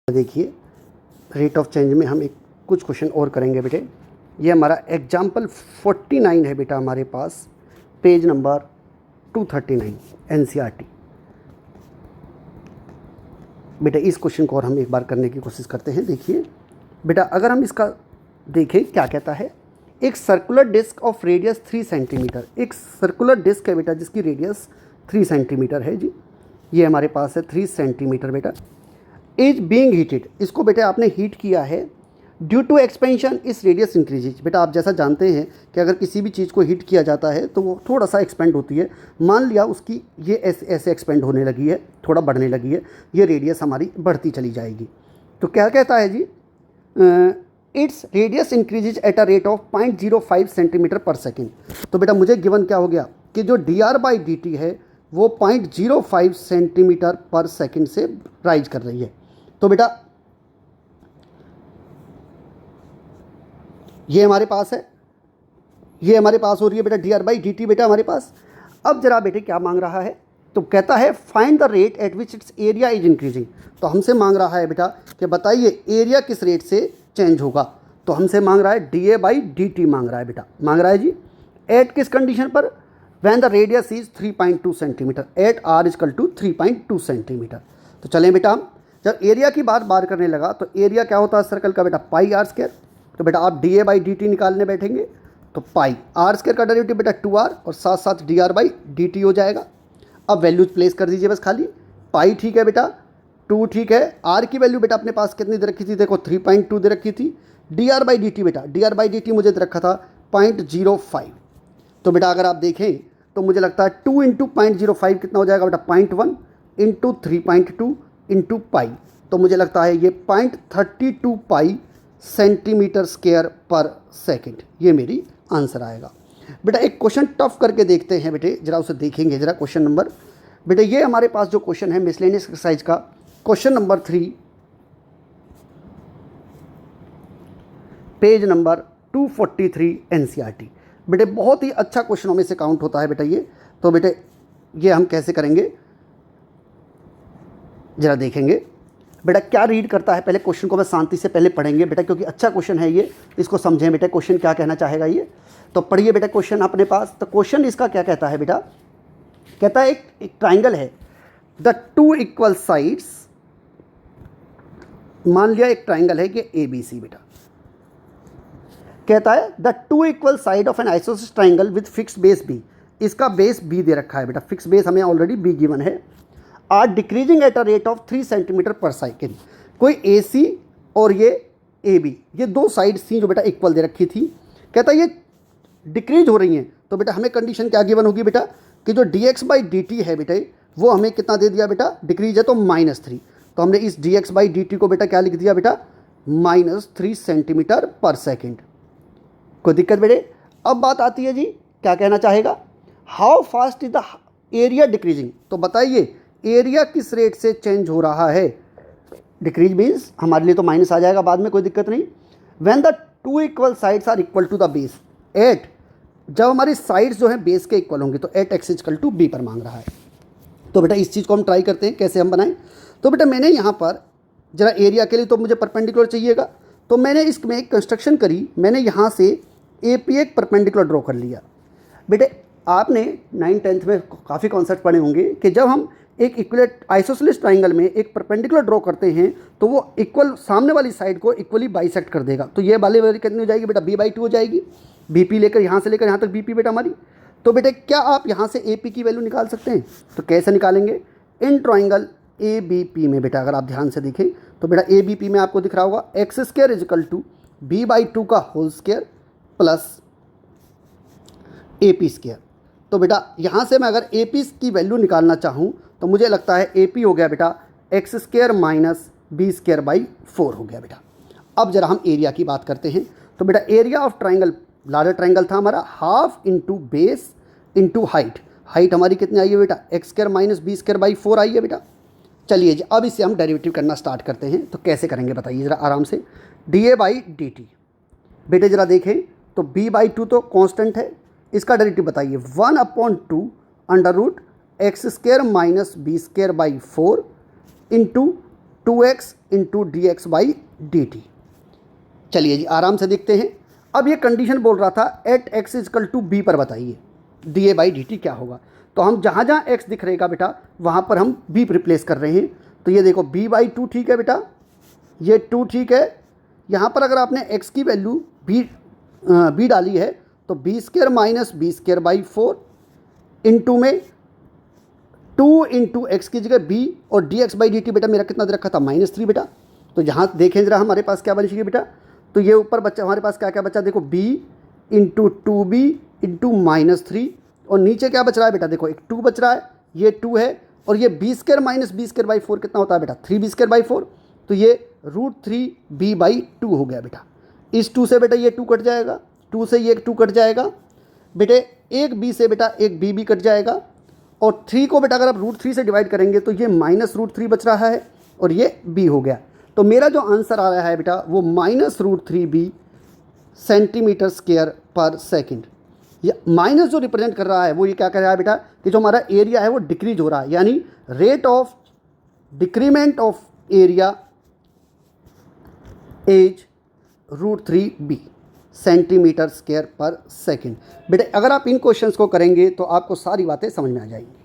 देखिए rate of change में हम एक कुछ क्वेश्चन और करेंगे बेटे। ये हमारा एग्जाम्पल 49 है बेटा, हमारे पास पेज नंबर 239 एनसीईआरटी। बेटा इस क्वेश्चन को और हम एक बार करने की कोशिश करते हैं। देखिए बेटा, अगर हम इसका देखें क्या कहता है, एक circular disc of radius 3 centimetre, एक सर्कुलर डिस्क है बेटा जिसकी रेडियस 3 सेंटीमीटर है जी। ये हमारे पास है 3 सेंटीमीटर बेटा। इज बीइंग हीटेड, इसको बेटा आपने हीट किया है। ड्यू टू एक्सपेंशन इस रेडियस इंक्रीजेज। बेटा आप जैसा जानते हैं कि अगर किसी भी चीज़ को हीट किया जाता है तो वो थोड़ा सा एक्सपेंड होती है। मान लिया उसकी ये ऐसे ऐसे एक्सपेंड होने लगी है, थोड़ा बढ़ने लगी है, ये रेडियस हमारी बढ़ती चली जाएगी। तो क्या कहता है जी, it's radius increases at a rate of 0.05 centimetre per second. तो बेटा मुझे गिवन क्या हो गया कि जो dr/dt है वो 0.05 सेंटीमीटर पर सेकेंड से राइज कर रही है। तो बेटा ये हमारे पास है, ये हमारे पास हो रही है बेटा dr/dt बेटा हमारे पास। अब जरा बेटे क्या मांग रहा है, तो कहता है find the rate at which it's area is increasing. तो हमसे मांग रहा है बेटा कि बताइए एरिया किस रेट से चेंज होगा। तो हमसे मांग रहा है dA/dt मांग रहा है बेटा, मांग रहा है जी। एट किस कंडीशन पर, when the radius is 3.2 centimetre, at r equal to 3.2 centimetre. तो चलें बेटा, हम जब एरिया की बात करने लगा तो एरिया क्या होता है सर्कल का बेटा, पाई r स्क्वायर। तो बेटा आप dA/dt निकालने बैठेंगे तो पाई r स्क्वायर का डेरिवेटिव बेटा 2r और साथ साथ dr/dt हो जाएगा। अब वैल्यूज प्लेस कर दीजिए बस खाली। पाई ठीक है बेटा, 2 ठीक है, r की वैल्यू बेटा अपने पास कितनी दे रखी थी, देखो 3.2 दे रखी थी। dr/dt बेटा, dr/dt मुझे दे रखा था 0.05। तो बेटा अगर आप देखें तो मुझे लगता है 2 इंटू 0.05 कितना हो जाएगा बेटा, 0.1 इंटू 3.2 इंटू पाई। तो मुझे लगता है ये 0.32 पाई सेंटीमीटर स्क्वायर पर सेकंड, ये मेरी आंसर आएगा। बेटा एक क्वेश्चन टफ करके देखते हैं बेटे, जरा उसे देखेंगे जरा। क्वेश्चन नंबर बेटे, ये हमारे पास जो क्वेश्चन है मिसलेनियस एक्सरसाइज का question number 3 page number 243 NCERT. बेटे बहुत ही अच्छा क्वेश्चनों में से काउंट होता है बेटा ये। तो बेटे ये हम कैसे करेंगे जरा देखेंगे। बेटा क्या रीड करता है, पहले क्वेश्चन को मैं शांति से पहले पढ़ेंगे बेटा, क्योंकि अच्छा क्वेश्चन है ये, इसको समझें बेटा क्वेश्चन क्या कहना चाहेगा ये। तो पढ़िए बेटा क्वेश्चन अपने पास। तो क्वेश्चन इसका क्या कहता है बेटा, कहता है एक ट्राइंगल है, द 2 इक्वल साइड्स। मान लिया एक ट्राइंगल है कि ABC बेटा। कहता है the 2 equal side of an isosceles triangle with fixed base B। इसका बेस B दे रखा है बेटा, फिक्स बेस हमें ऑलरेडी B गिवन है। Are decreasing at a rate of 3 centimetre per second. कोई AC और ये AB, ये दो साइड सी जो बेटा इक्वल दे रखी थी, कहता है ये डिक्रीज हो रही हैं। तो बेटा हमें कंडीशन क्या गिवन होगी बेटा कि जो dx/dt है बेटा वो हमें कितना दे दिया बेटा, डिक्रीज है तो -3। तो हमने इस dx/dt को बेटा क्या लिख दिया बेटा, -3 सेंटीमीटर पर सेकेंड। कोई दिक्कत बेटे। अब बात आती है जी, क्या कहना चाहेगा, how fast is the area decreasing. तो बताइए एरिया किस रेट से चेंज हो रहा है। डिक्रीज मीन्स हमारे लिए तो माइनस आ जाएगा बाद में, कोई दिक्कत नहीं। When the 2 equal sides are equal to the base at, जब हमारी साइड्स जो है बेस के इक्वल होंगी तो at x equal to b पर मांग रहा है। तो बेटा इस चीज़ को हम ट्राई करते हैं कैसे हम बनाएं। तो बेटा मैंने यहाँ पर जरा एरिया के लिए तो मुझे परपेंडिकुलर चाहिएगा, तो मैंने इसमें एक कंस्ट्रक्शन करी। मैंने यहाँ से AP एक परपेंडिकुलर ड्रॉ कर लिया। बेटे आपने 9th-10th में काफ़ी कॉन्सेप्ट पढ़े होंगे कि जब हम एक इक्वलेट आइसोसेलेस ट्राइंगल में एक परपेंडिकुलर ड्रॉ करते हैं तो वो इक्वल सामने वाली साइड को इक्वली बाइसेक्ट कर देगा। तो ये वाली वैल्यू कितनी हो जाएगी बेटा, B/2 हो जाएगी। BP लेकर यहाँ से लेकर यहाँ तक BP बेटा हमारी। तो बेटे क्या आप यहाँ से AP की वैल्यू निकाल सकते हैं, तो कैसे निकालेंगे, इन ट्राइंगल ABP में बेटा अगर आप ध्यान से देखें तो बेटा ABP में आपको दिख रहा होगा x² is equal to B/2 का होल स्क्वायर प्लस AP²। तो बेटा यहाँ से मैं अगर AP की वैल्यू निकालना चाहूँ तो मुझे लगता है AP हो गया बेटा x² माइनस B²/4 हो गया बेटा। अब जरा हम एरिया की बात करते हैं। तो बेटा area of triangle, larger triangle था हमारा, half into base into height. Height हमारी कितनी आई है बेटा, x² माइनस B²/4 आई है बेटा। चलिए जी अब इसे हम डेरिवेटिव करना स्टार्ट करते हैं। तो कैसे करेंगे बताइए ज़रा आराम से। dA/dt बेटे ज़रा देखें तो B/2 तो कांस्टेंट है, इसका डेरिवेटिव बताइए 1/2 under root x² minus B²/4 into 2x into d x by d t. चलिए जी आराम से देखते हैं। अब ये कंडीशन बोल रहा था at x equal to b पर बताइए d a by d t क्या होगा। तो हम जहाँ जहाँ x दिख रहेगा बेटा वहाँ पर हम b रिप्लेस कर रहे हैं। तो ये देखो b बाई 2 ठीक है बेटा, ये 2 ठीक है। यहाँ पर अगर आपने x की वैल्यू b डाली है तो b square minus b square by 4 into में 2 इंटू एक्स की जगह b और d x by d t बेटा मेरा कितना दे रखा था -3 बेटा। तो जहाँ देखें जरा हमारे पास क्या बचेगी बेटा, तो ये ऊपर बच्चा हमारे पास क्या क्या बचा देखो b इंटू 2b इंटू -3 और नीचे क्या बच रहा है बेटा देखो एक 2 बच रहा है, ये 2 है और ये b square minus b square by 4 कितना होता है बेटा 3b स्क्र बाई 4। तो ये √3b बाई 2 हो गया बेटा। इस 2 से बेटा ये 2 कट जाएगा, 2 से ये 2 कट जाएगा बेटे, एक b से बेटा एक b भी कट जाएगा और 3 को बेटा अगर आप √3 से डिवाइड करेंगे तो ये -√3 बच रहा है और ये b हो गया। तो मेरा जो आंसर आ रहा है बेटा वो -√3b centimetre square per second. या माइनस जो रिप्रेजेंट कर रहा है वो ये क्या कर रहा है बेटा कि जो हमारा एरिया है वो डिक्रीज हो रहा है, यानी rate of decrement of area as √3b centimetre square per second. बेटा अगर आप इन क्वेश्चंस को करेंगे तो आपको सारी बातें समझ में आ जाएंगी।